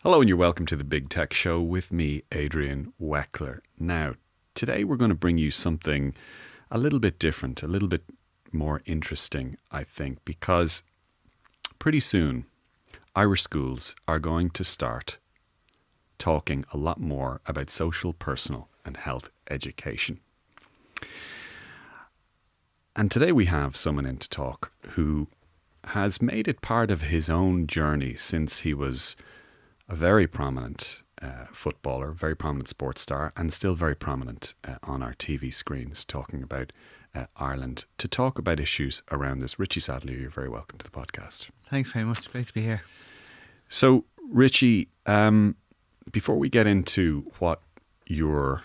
Hello and you're welcome to the Big Tech Show with me, Adrian Weckler. Now, today we're going to bring you something a little bit different, a little bit more interesting, I think, because pretty soon Irish schools are going to start talking a lot more about social, personal and health education. And today we have someone in to talk who has made it part of his own journey since he was a very prominent footballer, very prominent sports star, and still very prominent on our TV screens talking about Ireland, to talk about issues around this. Richie Sadler, you're very welcome to the podcast. Thanks very much. Great to be here. So, Richie, before we get into what you're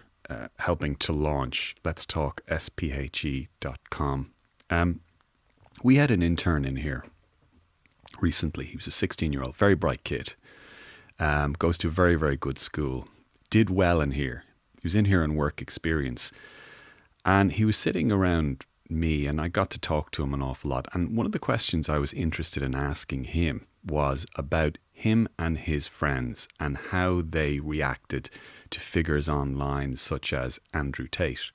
helping to launch, let's talk SPHE.com. We had an intern in here recently. He was a 16-year-old, very bright kid. Goes to a very, very good school. Did well in here. He was in here on work experience. And he was sitting around me and I got to talk to him an awful lot. And one of the questions I was interested in asking him was about him and his friends and how they reacted to figures online such as Andrew Tate.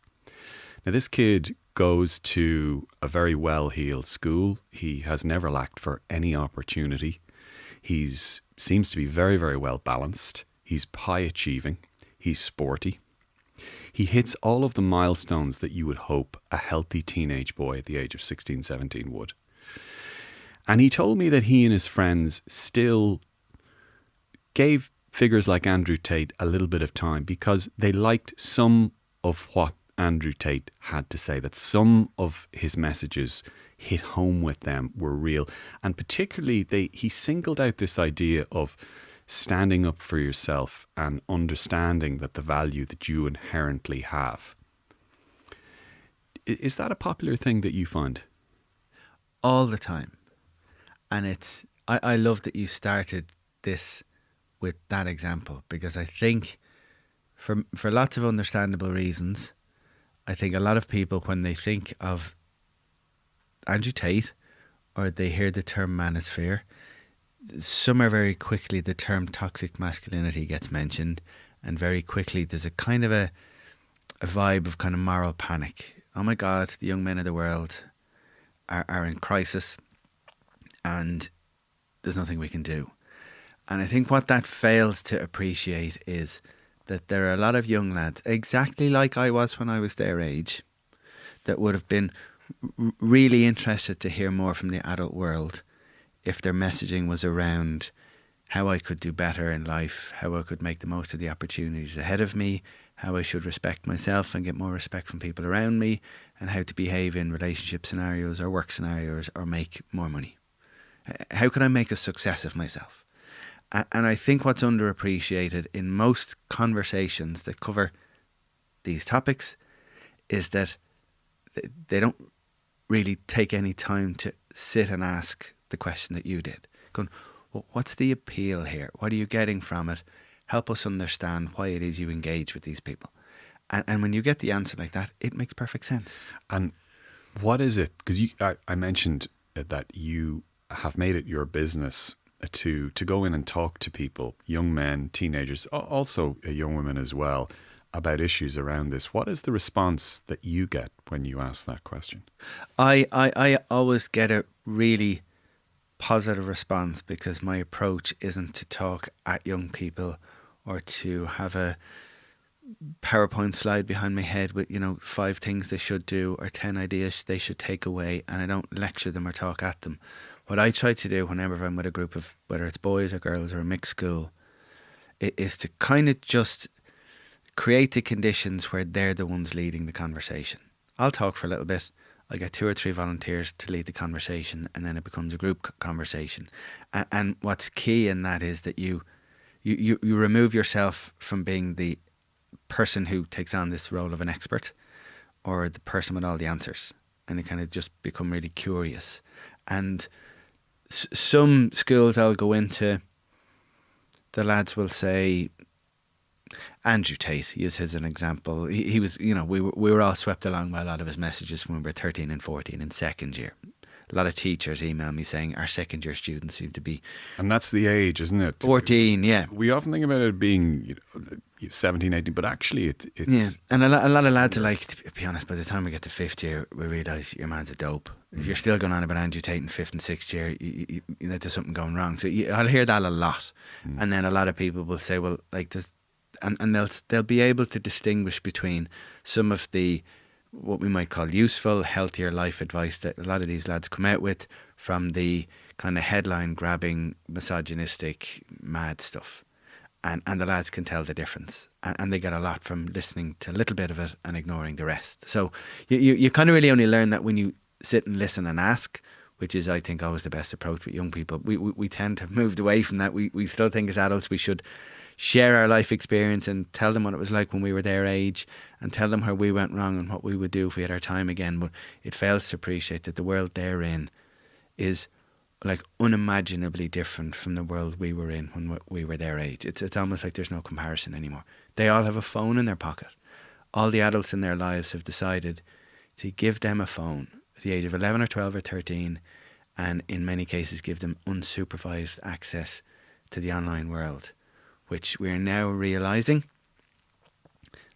Now, this kid goes to a very well-heeled school. He has never lacked for any opportunity. He's seems to be very, very well balanced. He's high achieving. He's sporty. He hits all of the milestones that you would hope a healthy teenage boy at the age of 16, 17 would. And he told me that he and his friends still gave figures like Andrew Tate a little bit of time because they liked some of what Andrew Tate had to say, that some of his messages hit home with them, were real. And particularly he singled out this idea of standing up for yourself and understanding that the value that you inherently have. Is that a popular thing that you find? All the time. And I love that you started this with that example, because I think for lots of understandable reasons, I think a lot of people, when they think of Andrew Tate or they hear the term Manosphere, somewhere very quickly the term toxic masculinity gets mentioned, and very quickly there's a kind of a vibe of kind of moral panic. Oh my God, the young men of the world are in crisis and there's nothing we can do. And I think what that fails to appreciate is that there are a lot of young lads, exactly like I was when I was their age, that would have been really interested to hear more from the adult world if their messaging was around how I could do better in life, how I could make the most of the opportunities ahead of me, how I should respect myself and get more respect from people around me, and how to behave in relationship scenarios or work scenarios or make more money. How can I make a success of myself? And I think what's underappreciated in most conversations that cover these topics is that they don't really take any time to sit and ask the question that you did. Going, well, what's the appeal here? What are you getting from it? Help us understand why it is you engage with these people. And when you get the answer like that, it makes perfect sense. And what is it? Because I mentioned that you have made it your business to go in and talk to people, young men, teenagers, also young women as well, about issues around this. What is the response that you get when you ask that question? I always get a really positive response, because my approach isn't to talk at young people or to have a PowerPoint slide behind my head with 5 things they should do or 10 ideas they should take away, and I don't lecture them or talk at them. What I try to do whenever I'm with a group of, whether it's boys or girls or a mixed school, is to kind of just create the conditions where they're the ones leading the conversation. I'll talk for a little bit. I get 2 or 3 volunteers to lead the conversation, and then it becomes a group conversation. And what's key in that is that you remove yourself from being the person who takes on this role of an expert or the person with all the answers, and you kind of just become really curious. And some schools I'll go into, the lads will say, Andrew Tate, use his as an example. He was, we were all swept along by a lot of his messages when we were 13 and 14 in second year. a lot of teachers email me saying our second year students seem to be And that's the age, isn't it? 14, yeah. We often think about it being 17, 18, but actually it's... Yeah, and a lot of lads are like, to be honest, by the time we get to fifth year, we realise your man's a dope. If you're still going on about Andrew Tate in fifth and sixth year, you know, there's something going wrong. So I'll hear that a lot. And then a lot of people will say, well, like, and they'll be able to distinguish between some of the, what we might call useful, healthier life advice that a lot of these lads come out with, from the kind of headline grabbing, misogynistic, mad stuff. And the lads can tell the difference. And they get a lot from listening to a little bit of it and ignoring the rest. So you kind of really only learn that when you sit and listen and ask, which is, I think, always the best approach with young people. We tend to have moved away from that. We still think as adults we should share our life experience and tell them what it was like when we were their age, and tell them where we went wrong and what we would do if we had our time again. But it fails to appreciate that the world they're in is like unimaginably different from the world we were in when we were their age. It's almost like there's no comparison anymore. They all have a phone in their pocket. All the adults in their lives have decided to give them a phone at the age of 11 or 12 or 13, and in many cases give them unsupervised access to the online world, which we're now realising.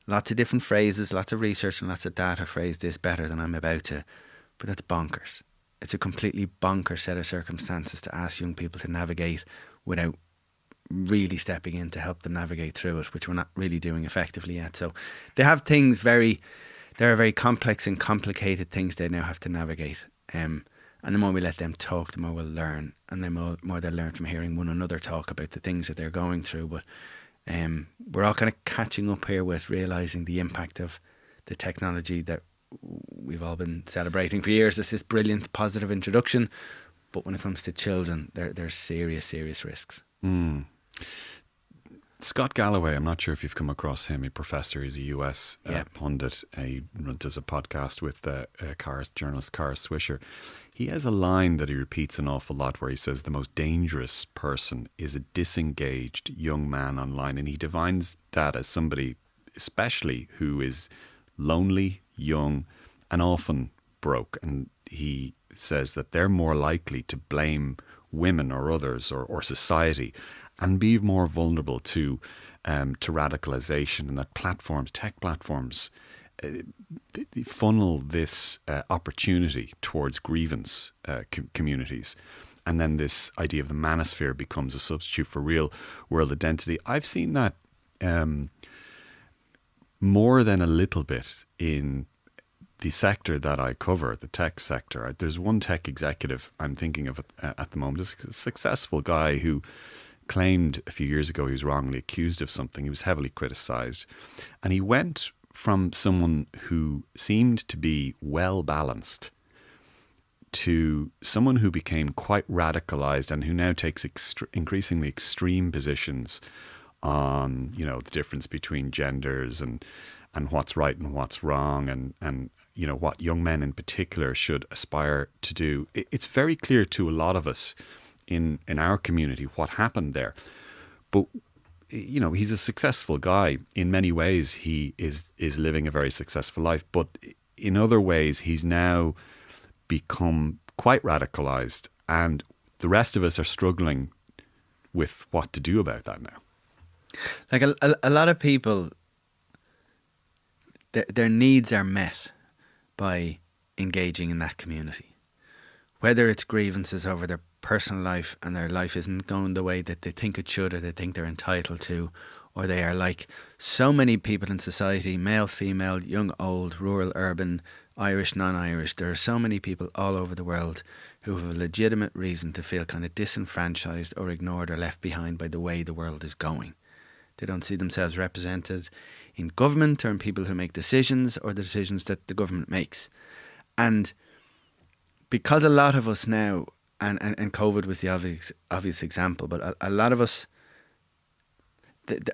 Lots of different phrases, lots of research and lots of data phrase this better than I'm about to, but that's bonkers. It's a completely bonkers set of circumstances to ask young people to navigate without really stepping in to help them navigate through it, which we're not really doing effectively yet. So they have things there are very complex and complicated things they now have to navigate. And the more we let them talk, the more we'll learn. And the more they'll learn from hearing one another talk about the things that they're going through. But we're all kind of catching up here with realising the impact of the technology that we've all been celebrating for years. It's this brilliant positive introduction, but when it comes to children, there's serious risks. Scott Galloway, I'm not sure if you've come across him, a professor. He's a US pundit. He does a podcast with journalist Cara Swisher. He has a line that he repeats an awful lot where he says the most dangerous person is a disengaged young man online, and he defines that as somebody especially who is lonely, young, and often broke. And he says that they're more likely to blame women or others or society, and be more vulnerable to radicalization, and that tech platforms they funnel this opportunity towards grievance communities. And then this idea of the manosphere becomes a substitute for real world identity. I've seen that more than a little bit in the sector that I cover, the tech sector. There's one tech executive I'm thinking of at the moment, a successful guy who claimed a few years ago he was wrongly accused of something. He was heavily criticized. And he went from someone who seemed to be well balanced to someone who became quite radicalized and who now takes increasingly extreme positions on, you know, the difference between genders and what's right and what's wrong, and you know, what young men in particular should aspire to do. It's very clear to a lot of us in our community what happened there. But, you know, he's a successful guy. In many ways, he is living a very successful life. But in other ways, he's now become quite radicalized. And the rest of us are struggling with what to do about that now. Like a lot of people, their needs are met by engaging in that community. Whether it's grievances over their personal life and their life isn't going the way that they think it should or they think they're entitled to, or they are like so many people in society, male, female, young, old, rural, urban, Irish, non-Irish. There are so many people all over the world who have a legitimate reason to feel kind of disenfranchised or ignored or left behind by the way the world is going. They don't see themselves represented in government or in people who make decisions or the decisions that the government makes. And because a lot of us now, and COVID was the obvious example, but a lot of us,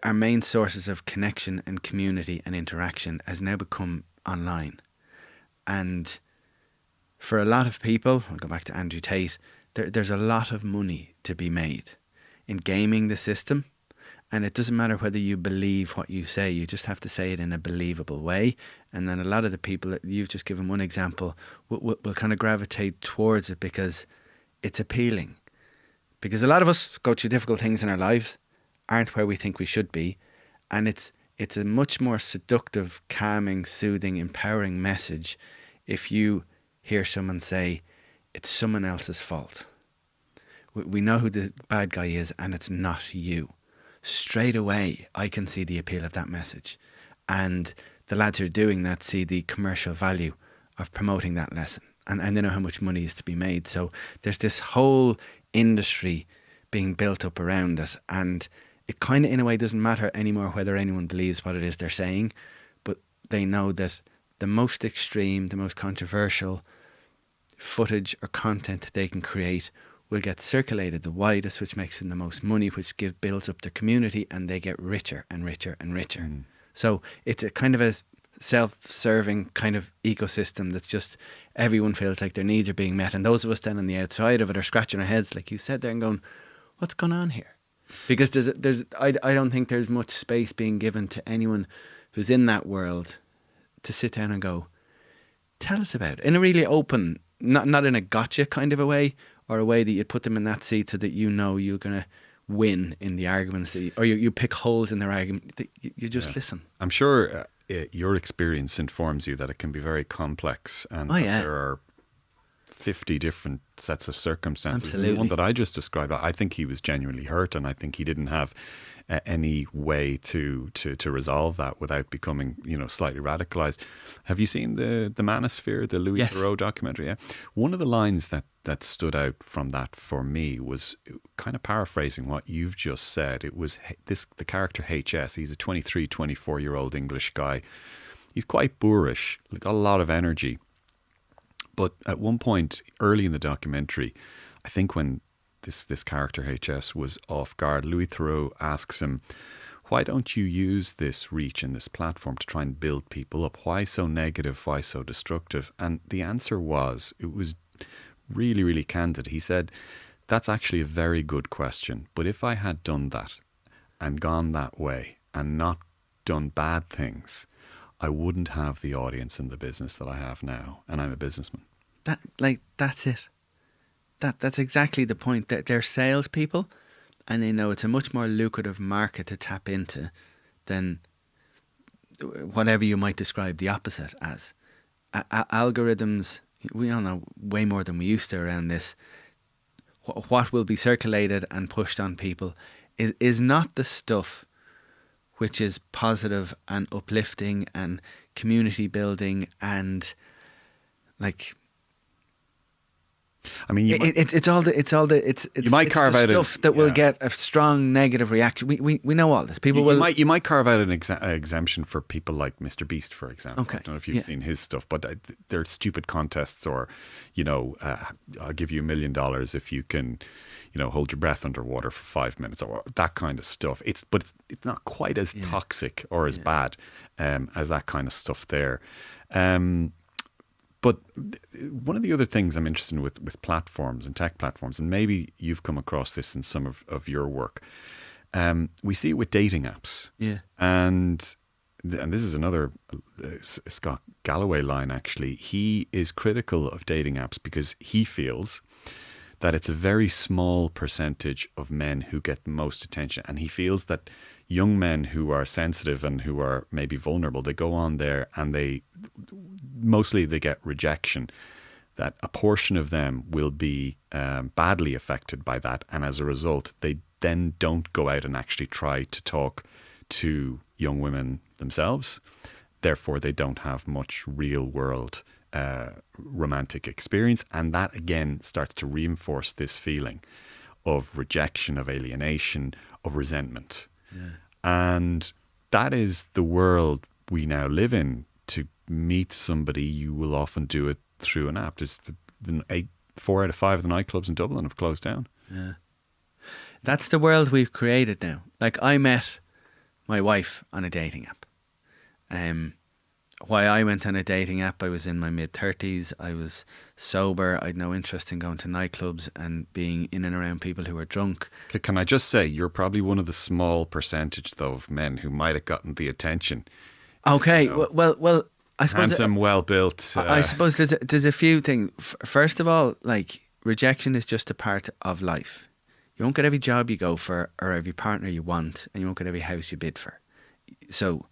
our main sources of connection and community and interaction has now become online. And for a lot of people, I'll go back to Andrew Tate, there's a lot of money to be made in gaming the system And it doesn't matter whether you believe what you say, you just have to say it in a believable way. And then a lot of the people that you've just given one example will kind of gravitate towards it because it's appealing. Because a lot of us go through difficult things in our lives, aren't where we think we should be. And it's a much more seductive, calming, soothing, empowering message if you hear someone say, it's someone else's fault. We know who the bad guy is and it's not you. Straight away, I can see the appeal of that message. And the lads who are doing that see the commercial value of promoting that lesson. And they know how much money is to be made. So there's this whole industry being built up around it. And it kind of, in a way, doesn't matter anymore whether anyone believes what it is they're saying. But they know that the most extreme, the most controversial footage or content that they can create will get circulated the widest, which makes them the most money, which builds up their community, and they get richer and richer and richer. Mm. So it's a kind of a self-serving kind of ecosystem that's just everyone feels like their needs are being met, and those of us then on the outside of it are scratching our heads, like you said there, and going, "What's going on here?" Because I don't think there's much space being given to anyone who's in that world to sit down and go, "Tell us about it," in a really open, not in a gotcha kind of a way, or a way that you put them in that seat so that you know you're going to win in the arguments, or you pick holes in their argument. You just listen. I'm sure your experience informs you that it can be very complex, and there are 50 different sets of circumstances. Absolutely. And the one that I just described, I think he was genuinely hurt, and I think he didn't have any way to resolve that without becoming, slightly radicalized. Have you seen the Manosphere, the Louis Theroux documentary? Yeah. One of the lines that stood out from that for me was kind of paraphrasing what you've just said. It was the character HS. He's a 23, 24-year-old English guy. He's quite boorish, got a lot of energy. But at one point early in the documentary, I think when this character HS was off guard, Louis Theroux asks him, "Why don't you use this reach and this platform to try and build people up? Why so negative? Why so destructive?" And the answer was, it was really, really candid. He said, "That's actually a very good question. But if I had done that and gone that way and not done bad things, I wouldn't have the audience and the business that I have now. And I'm a businessman." That's it. That's exactly the point. That they're salespeople, and they know it's a much more lucrative market to tap into than whatever you might describe the opposite as. Algorithms, we all know way more than we used to around this. What will be circulated and pushed on people is not the stuff which is positive and uplifting and community building and I mean, it's all the stuff that will get a strong negative reaction. We know all this. You might carve out an exemption for people like Mr. Beast, for example. Okay. I don't know if you've seen his stuff, but they're stupid contests, or I'll give you $1 million if you can, hold your breath underwater for 5 minutes, or that kind of stuff. It's not quite as toxic or as bad as that kind of stuff there. But one of the other things I'm interested in with platforms and tech platforms, and maybe you've come across this in some of your work, we see it with dating apps. Yeah. And this is another Scott Galloway line, actually. He is critical of dating apps because he feels that it's a very small percentage of men who get the most attention. And he feels that young men who are sensitive and who are maybe vulnerable, they go on there and mostly they get rejection, that a portion of them will be badly affected by that. And as a result, they then don't go out and actually try to talk to young women themselves. Therefore, they don't have much real world romantic experience. And that again starts to reinforce this feeling of rejection, of alienation, of resentment. Yeah. And that is the world we now live in. To meet somebody, you will often do it through an app. There's 4 out of 5 of the nightclubs in Dublin have closed down. Yeah. That's the world we've created now. Like, I met my wife on a dating app. why I went on a dating app. I was in my mid-30s. I was sober. I had no interest in going to nightclubs and being in and around people who were drunk. Can I just say, you're probably one of the small percentage, though, of men who might have gotten the attention. Okay, You know, well, I suppose handsome, well-built. I suppose there's a few things. First of all, like, rejection is just a part of life. You won't get every job you go for or every partner you want, and you won't get every house you bid for. So,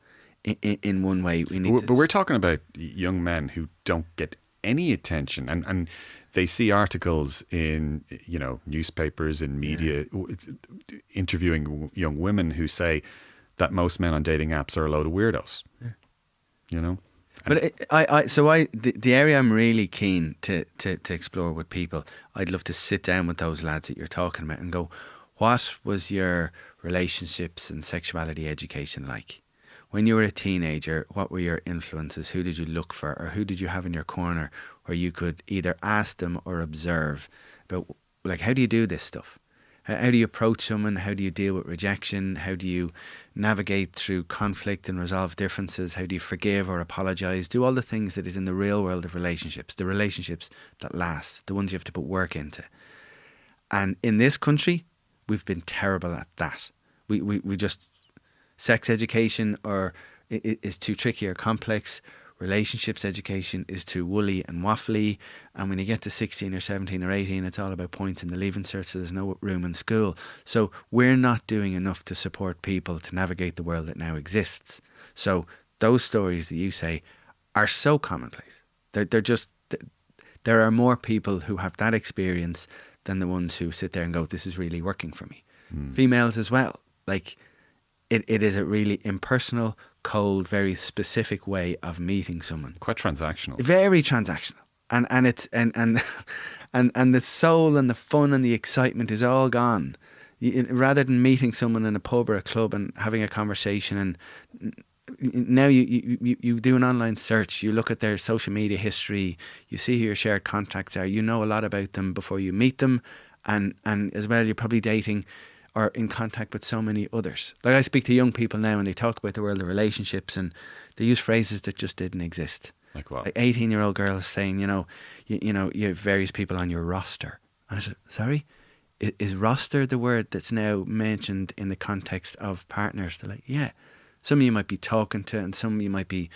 in one way, we need. But we're talking about young men who don't get any attention, and they see articles in, you know, newspapers and media interviewing young women who say that most men on dating apps are a load of weirdos. Yeah. You know. But the area I'm really keen to explore with people, I'd love to sit down with those lads that you're talking about and go, what was your relationships and sexuality education like? When you were a teenager, what were your influences? Who did you look for, or who did you have in your corner where you could either ask them or observe about, like, how do you do this stuff? How do you approach someone? How do you deal with rejection? How do you navigate through conflict and resolve differences? How do you forgive or apologize? Do all the things that is in the real world of relationships, the relationships that last, the ones you have to put work into. And in this country, we've been terrible at that. We just, sex education is too tricky or complex. Relationships education is too woolly and waffly, and when you get to 16 or 17 or 18, it's all about points in the leaving cert, so there's no room in school. So we're not doing enough to support people to navigate the world that now exists. So those stories that you say are so commonplace. There are more people who have that experience than the ones who sit there and go, this is really working for me. Females as well. Like, it is a really impersonal, cold, very specific way of meeting someone. Quite transactional. Very transactional. And it's and the soul and the fun and the excitement is all gone. Rather than meeting someone in a pub or a club and having a conversation, and now you do an online search, you look at their social media history, you see who your shared contacts are, you know a lot about them before you meet them, and as well, you're probably dating or in contact with so many others. Like, I speak to young people now and they talk about the world of relationships and they use phrases that just didn't exist. Like what? Like 18-year-old girls saying, you have various people on your roster. And I said, sorry? Is roster the word that's now mentioned in the context of partners? They're like, yeah. Some of you might be talking to, and some of you might be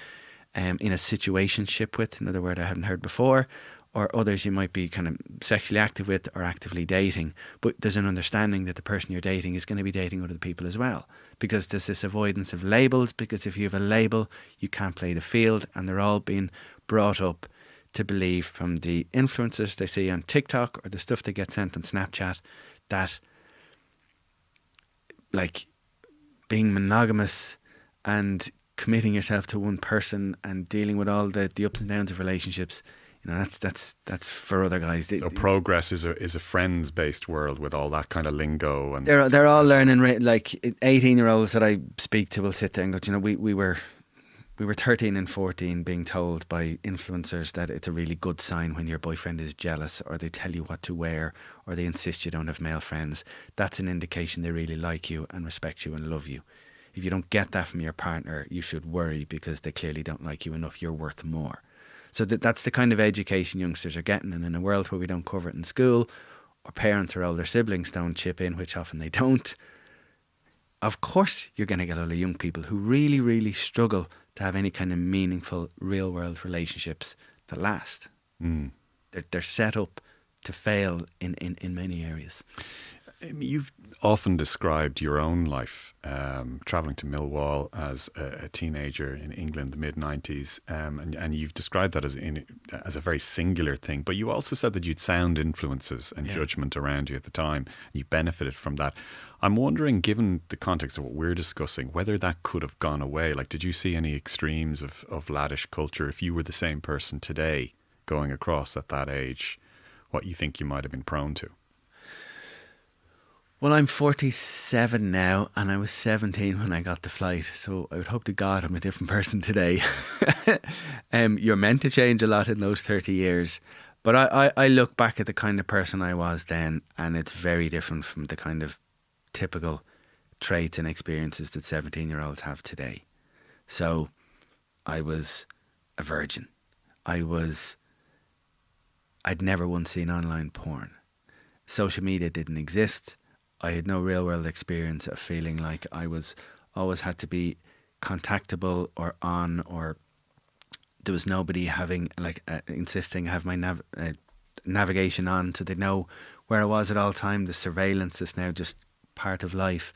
in a situationship with, another word I haven't heard before, or others you might be kind of sexually active with or actively dating. But there's an understanding that the person you're dating is going to be dating other people as well. Because there's this avoidance of labels, because if you have a label, you can't play the field, and they're all being brought up to believe from the influencers they see on TikTok or the stuff they get sent on Snapchat that, like, being monogamous and committing yourself to one person and dealing with all the ups and downs of relationships, you know, that's for other guys. So progress is a friends based world with all that kind of lingo, and they're all learning. Like 18-year-olds that I speak to will sit there and go, you know, we were 13 and 14 being told by influencers that it's a really good sign when your boyfriend is jealous, or they tell you what to wear, or they insist you don't have male friends. That's an indication they really like you and respect you and love you. If you don't get that from your partner, you should worry, because they clearly don't like you enough. You're worth more. So that's the kind of education youngsters are getting. And in a world where we don't cover it in school, or parents or older siblings don't chip in, which often they don't, of course you're going to get a lot of young people who really, really struggle to have any kind of meaningful real world relationships that last. They're set up to fail in many areas. You've often described your own life, travelling to Millwall as a teenager in England, the mid-90s, and you've described that as a very singular thing. But you also said that you'd sound influences and judgment around you at the time, and you benefited from that. I'm wondering, given the context of what we're discussing, whether that could have gone away. Like, did you see any extremes of laddish culture if you were the same person today going across at that age? What you think you might have been prone to? Well, I'm 47 now, and I was 17 when I got the flight, so I would hope to God I'm a different person today. You're meant to change a lot in those 30 years, but I look back at the kind of person I was then, and it's very different from the kind of typical traits and experiences that 17-year-olds have today. So I was a virgin. I'd never once seen online porn. Social media didn't exist. I had no real world experience of feeling like I was always had to be contactable or on, or there was nobody having insisting I have my navigation on so they know where I was at all time. The surveillance is now just part of life.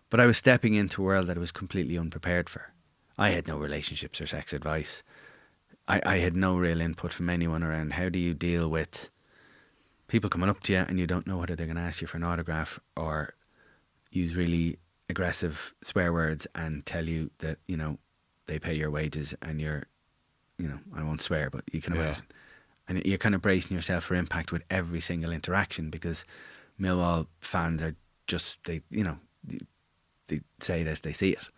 But I was stepping into a world that I was completely unprepared for. I had no relationships or sex advice. I had no real input from anyone around how do you deal with people coming up to you and you don't know whether they're going to ask you for an autograph or use really aggressive swear words and tell you that, you know, they pay your wages and you're, you know, I won't swear, but you can imagine. And you're kind of bracing yourself for impact with every single interaction because Millwall fans are just, they say it as they see it.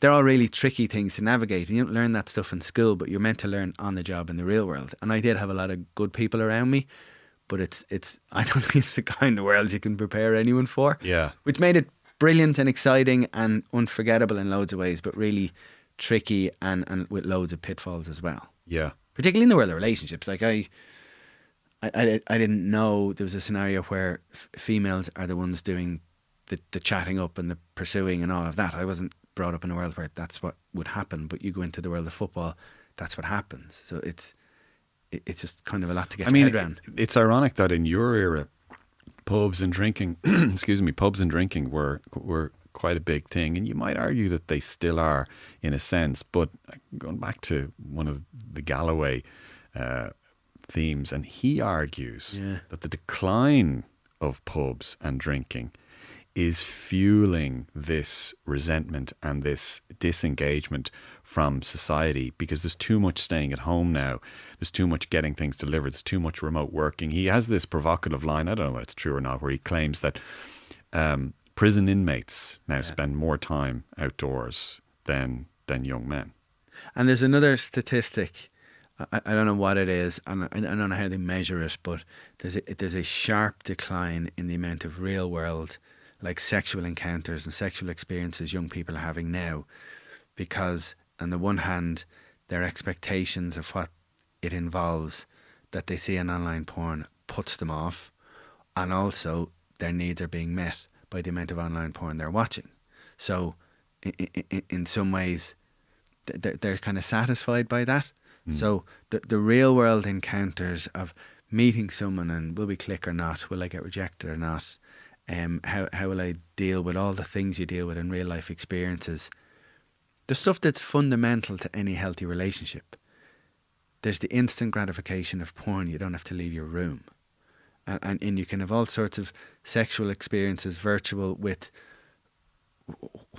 They're all really tricky things to navigate, and you don't learn that stuff in school, but you're meant to learn on the job in the real world. And I did have a lot of good people around me, but it's I don't think it's the kind of world you can prepare anyone for. Yeah. Which made it brilliant and exciting and unforgettable in loads of ways, but really tricky and with loads of pitfalls as well. Yeah. Particularly in the world of relationships. Like I didn't know there was a scenario where females are the ones doing the chatting up and the pursuing and all of that. I wasn't brought up in a world where that's what would happen, but you go into the world of football, that's what happens. So it's just kind of a lot to get your head around. It's ironic that in your era, pubs and drinking, pubs and drinking were quite a big thing, and you might argue that they still are in a sense. But going back to one of the Galloway themes, and he argues that the decline of pubs and drinking is fueling this resentment and this disengagement from society because there's too much staying at home now. There's too much getting things delivered. There's too much remote working. He has this provocative line, I don't know if it's true or not, where he claims that prison inmates now spend more time outdoors than young men. And there's another statistic, I don't know what it is, and I don't know how they measure it, but there's a sharp decline in the amount of real world like sexual encounters and sexual experiences young people are having now, because on the one hand their expectations of what it involves that they see in online porn puts them off, and also their needs are being met by the amount of online porn they're watching. So in some ways they're kind of satisfied by that. So the real world encounters of meeting someone and will we click or not, will I get rejected or not, how will I deal with all the things you deal with in real life experiences, the stuff that's fundamental to any healthy relationship. There's the instant gratification of porn. You don't have to leave your room, and you can have all sorts of sexual experiences virtual with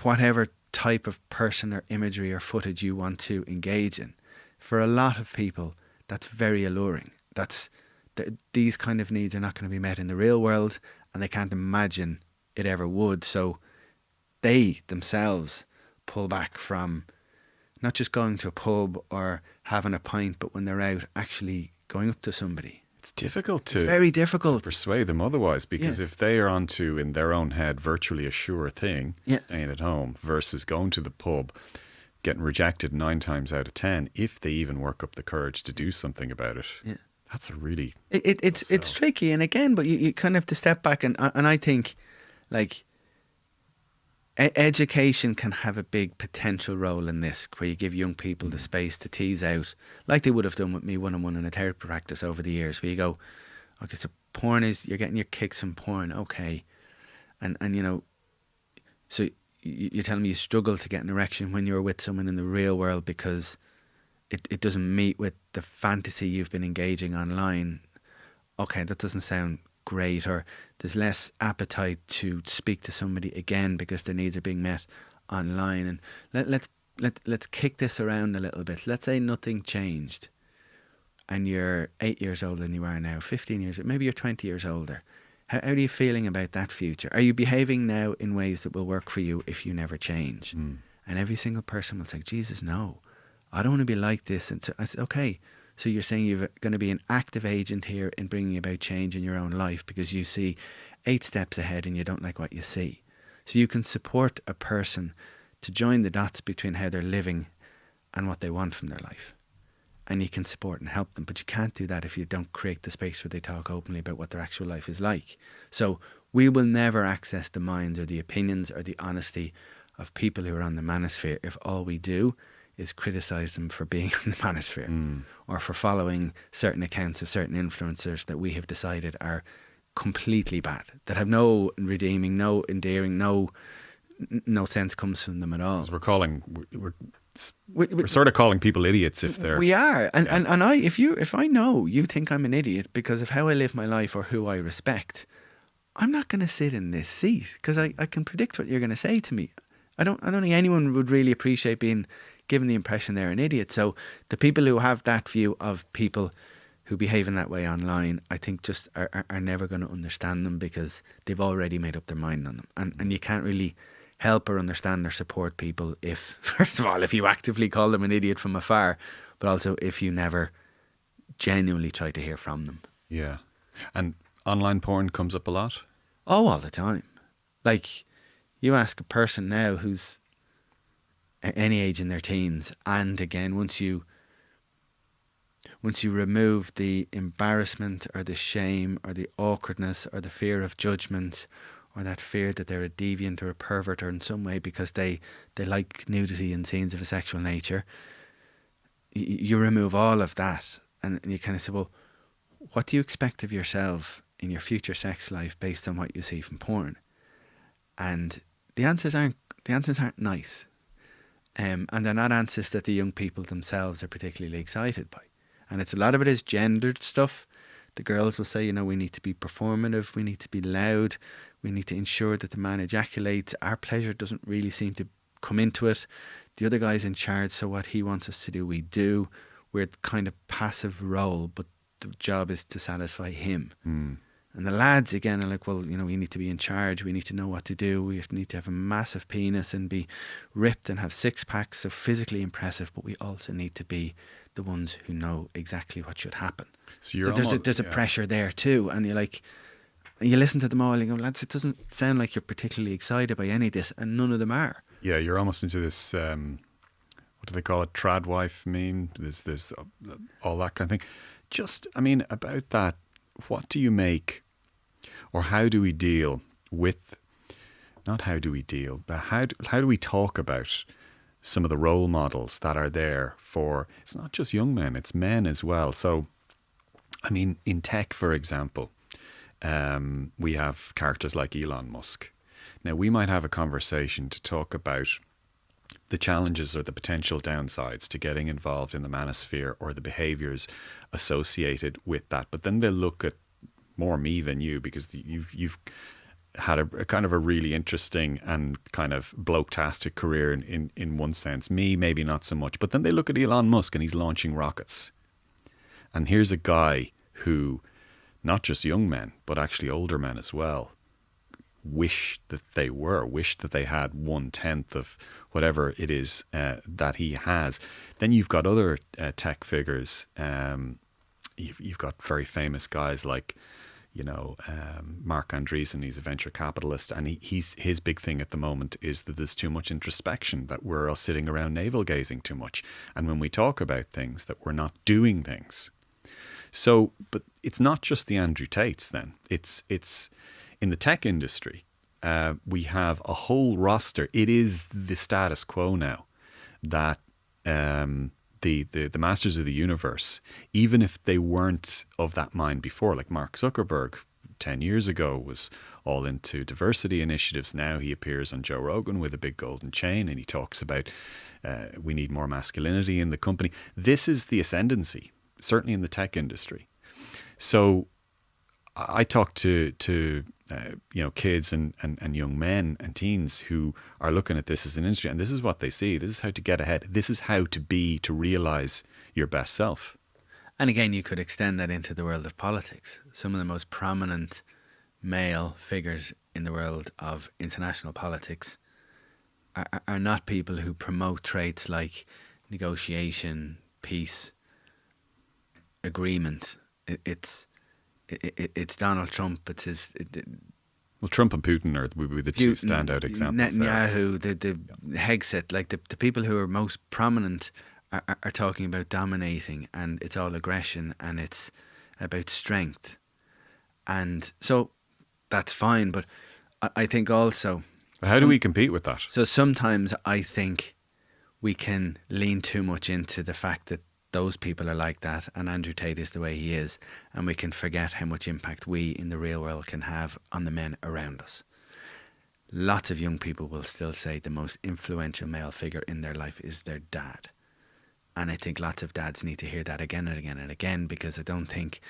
whatever type of person or imagery or footage you want to engage in. For a lot of people that's very alluring. These kind of needs are not going to be met in the real world, and they can't imagine it ever would. So they themselves pull back from not just going to a pub or having a pint, but when they're out actually going up to somebody. It's difficult to... It's very difficult. ...persuade them otherwise, because if they are onto, in their own head, virtually a sure thing, staying at home, versus going to the pub, getting rejected 9 times out of 10, if they even work up the courage to do something about it. Yeah. That's a really... It's tricky, and again, but you kind of have to step back, and I think, like, education can have a big potential role in this, where you give young people the space to tease out, like they would have done with me one-on-one in a therapy practice over the years, where you go, okay, so porn is, you're getting your kicks from porn, okay, and you know, so you're telling me you struggle to get an erection when you're with someone in the real world because it doesn't meet with the fantasy you've been engaging online. Okay, that doesn't sound great. Or there's less appetite to speak to somebody again because their needs are being met online. And let's kick this around a little bit. Let's say nothing changed and you're 8 years older than you are now, 15 years, maybe you're 20 years older. How are you feeling about that future? Are you behaving now in ways that will work for you if you never change? And every single person will say, Jesus, no, I don't want to be like this. And so I said, okay, so you're saying you're going to be an active agent here in bringing about change in your own life because you see 8 steps ahead and you don't like what you see. So you can support a person to join the dots between how they're living and what they want from their life. and you can support and help them. But you can't do that if you don't create the space where they talk openly about what their actual life is like. So we will never access the minds or the opinions or the honesty of people who are on the Manosphere if all we do is criticise them for being on the Manosphere or for following certain accounts of certain influencers that we have decided are completely bad, that have no redeeming, no endearing, no sense comes from them at all. We're sort of calling people idiots if they're... We are. And if I know you think I'm an idiot because of how I live my life or who I respect, I'm not going to sit in this seat because I can predict what you're going to say to me. I don't think anyone would really appreciate being given the impression they're an idiot. So the people who have that view of people who behave in that way online, I think just are never going to understand them because they've already made up their mind on them. And you can't really help or understand or support people if, first of all, if you actively call them an idiot from afar, but also if you never genuinely try to hear from them. Yeah. And online porn comes up a lot? Oh, all the time. Like, you ask a person now who's any age in their teens, and again, once you remove the embarrassment or the shame or the awkwardness or the fear of judgment or that fear that they're a deviant or a pervert or in some way because they like nudity and scenes of a sexual nature, you remove all of that and you kind of say, well, what do you expect of yourself in your future sex life based on what you see from porn? And the answers aren't nice. And they're not answers that the young people themselves are particularly excited by. And a lot of it is gendered stuff. The girls will say, we need to be performative, we need to be loud, we need to ensure that the man ejaculates. Our pleasure doesn't really seem to come into it. The other guy's in charge, so what he wants us to do, we do. We're kind of passive role, but the job is to satisfy him. And the lads, again, are like, well, we need to be in charge. We need to know what to do. We need to have a massive penis and be ripped and have six packs, so physically impressive. But we also need to be the ones who know exactly what should happen. So there's a pressure there too. And you're like, you listen to them all and you go, lads, it doesn't sound like you're particularly excited by any of this. And none of them are. Yeah, you're almost into this, what do they call it? Trad wife meme. There's all that kind of thing. About that, what do you make, or how do we deal with, not how do we deal, but how do we talk about some of the role models that are there for, it's not just young men, it's men as well. So, in tech, for example, we have characters like Elon Musk. Now, we might have a conversation to talk about the challenges or the potential downsides to getting involved in the manosphere or the behaviors associated with that. But then they'll look at more me than you because you've had a kind of a really interesting and kind of bloke-tastic career in one sense. Me, maybe not so much. But then they look at Elon Musk and he's launching rockets. And here's a guy who, not just young men, but actually older men as well, wish that they had 1/10 of whatever it is that he has. Then you've got other tech figures. You've got very famous guys like, Mark Andreessen. He's a venture capitalist, and his big thing at the moment is that there's too much introspection, that we're all sitting around navel gazing too much, and when we talk about things, that we're not doing things. So, but it's not just the Andrew Tates. Then it's in the tech industry. We have a whole roster. It is the status quo now that the masters of the universe, even if they weren't of that mind before, like Mark Zuckerberg 10 years ago was all into diversity initiatives. Now he appears on Joe Rogan with a big golden chain and he talks about we need more masculinity in the company. This is the ascendancy, certainly in the tech industry. So I talk to kids and young men and teens who are looking at this as an industry, and this is what they see. This is how to get ahead. This is how to realize your best self. And again, you could extend that into the world of politics. Some of the most prominent male figures in the world of international politics are not people who promote traits like negotiation, peace, agreement. It's Donald Trump. It's his. Well, Trump and Putin are the two standout examples. Netanyahu, the Hegseth, like the people who are most prominent are talking about dominating, and it's all aggression, and it's about strength. And so that's fine, but I think also... How do we compete with that? So sometimes I think we can lean too much into the fact that those people are like that and Andrew Tate is the way he is, and we can forget how much impact we in the real world can have on the men around us. Lots of young people will still say the most influential male figure in their life is their dad. And I think lots of dads need to hear that again and again and again, because I don't think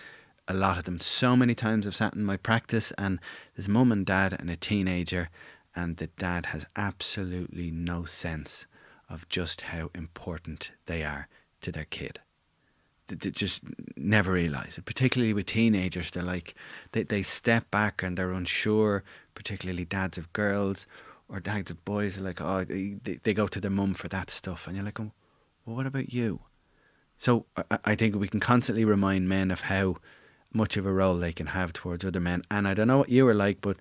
a lot of them... So many times I've sat in my practice and there's mum and dad and a teenager, and the dad has absolutely no sense of just how important they are to their kid. They just never realise it. Particularly with teenagers, they're like, they step back and they're unsure, particularly dads of girls or dads of boys are like, oh, they go to their mum for that stuff. And you're like, oh, well, what about you? So I think we can constantly remind men of how much of a role they can have towards other men. And I don't know what you were like, but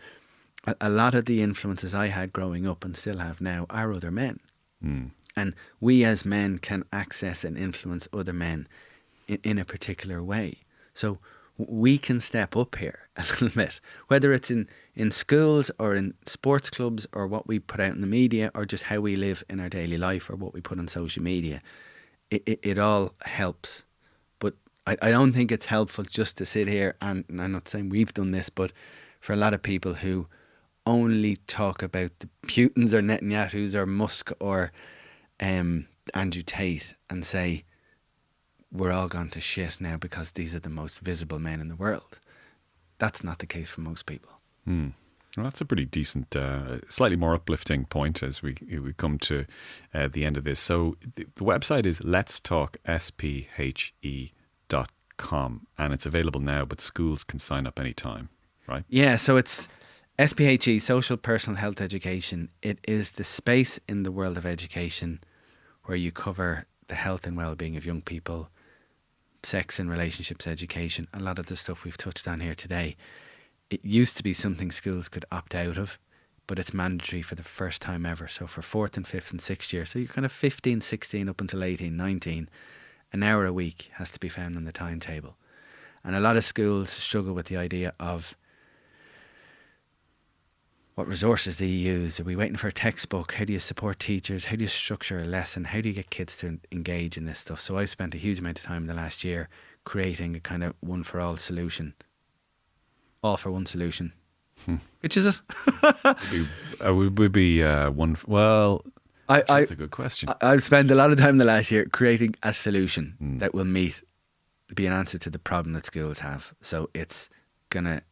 a lot of the influences I had growing up and still have now are other men. And we as men can access and influence other men in a particular way. So we can step up here a little bit, whether it's in schools or in sports clubs or what we put out in the media or just how we live in our daily life or what we put on social media. It all helps. But I don't think it's helpful just to sit here, and I'm not saying we've done this, but for a lot of people who only talk about the Putins or Netanyahus or Musk or Andrew Tate and say, we're all gone to shit now because these are the most visible men in the world. That's not the case for most people. Well, that's a pretty decent, slightly more uplifting point as we come to the end of this. So the website is letstalksphe.com, and it's available now, but schools can sign up anytime, right? Yeah, so it's SPHE, Social Personal Health Education. It is the space in the world of education where you cover the health and well-being of young people, sex and relationships education, a lot of the stuff we've touched on here today. It used to be something schools could opt out of, but it's mandatory for the first time ever. So for 4th and 5th and 6th year, so you're kind of 15, 16 up until 18, 19, an hour a week has to be found on the timetable. And a lot of schools struggle with the idea of what resources do you use? Are we waiting for a textbook? How do you support teachers? How do you structure a lesson? How do you get kids to engage in this stuff? So I spent a huge amount of time in the last year creating a kind of one-for-all solution. All-for-one solution. Which is it? Would be one... Well, that's a good question. I've spent a lot of time in the last year creating a solution that will be an answer to the problem that schools have. So it's an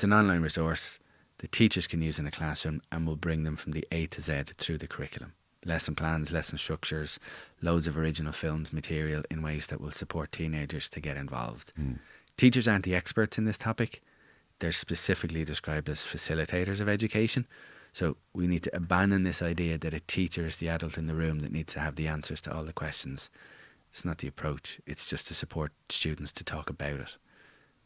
online resource the teachers can use in a classroom, and will bring them from the A to Z through the curriculum. Lesson plans, lesson structures, loads of original films material in ways that will support teenagers to get involved. Teachers aren't the experts in this topic. They're specifically described as facilitators of education. So we need to abandon this idea that a teacher is the adult in the room that needs to have the answers to all the questions. It's not the approach. It's just to support students to talk about it.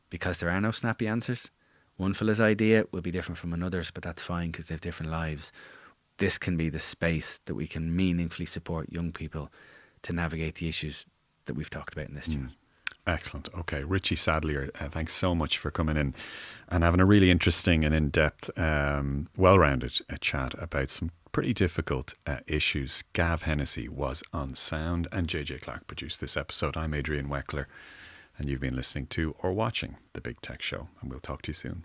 Because there are no snappy answers. One fella's idea will be different from another's, but that's fine because they have different lives. This can be the space that we can meaningfully support young people to navigate the issues that we've talked about in this chat. Excellent. Okay, Richie Sadlier, thanks so much for coming in and having a really interesting and in-depth, well-rounded chat about some pretty difficult issues. Gav Hennessy was on sound and JJ Clark produced this episode. I'm Adrian Weckler, and you've been listening to or watching The Big Tech Show, and we'll talk to you soon.